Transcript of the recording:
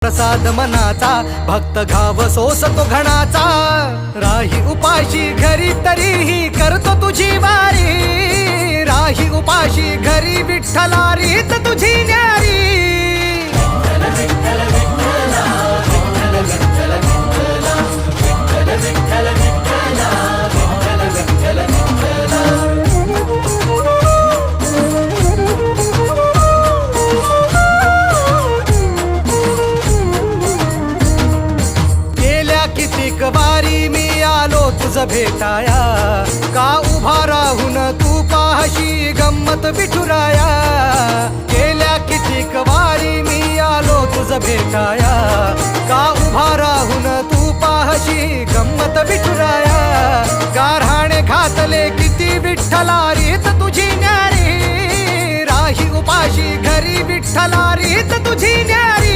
प्रसाद मनाचा भक्त घाव सोसतो घणाचा राही उपाशी घरी तरीही करतो तुझी वारी राही उपाशी घरी विठ्ठला रीत तुझी न्यारी कितीक वारी मी आलो तुझ भेटाया का उभा राहून तू पाहशी गंमत विठुराया गेल्या कितीक वारी मी आलो तुझ भेटाया का उभा राहून तू पाहशी गंमत विठुराया गारहाणे घातले किती विठ्ठला रीत तुझी न्यारी राही उपाशी घरी विठ्ठला रीत तुझी न्यारी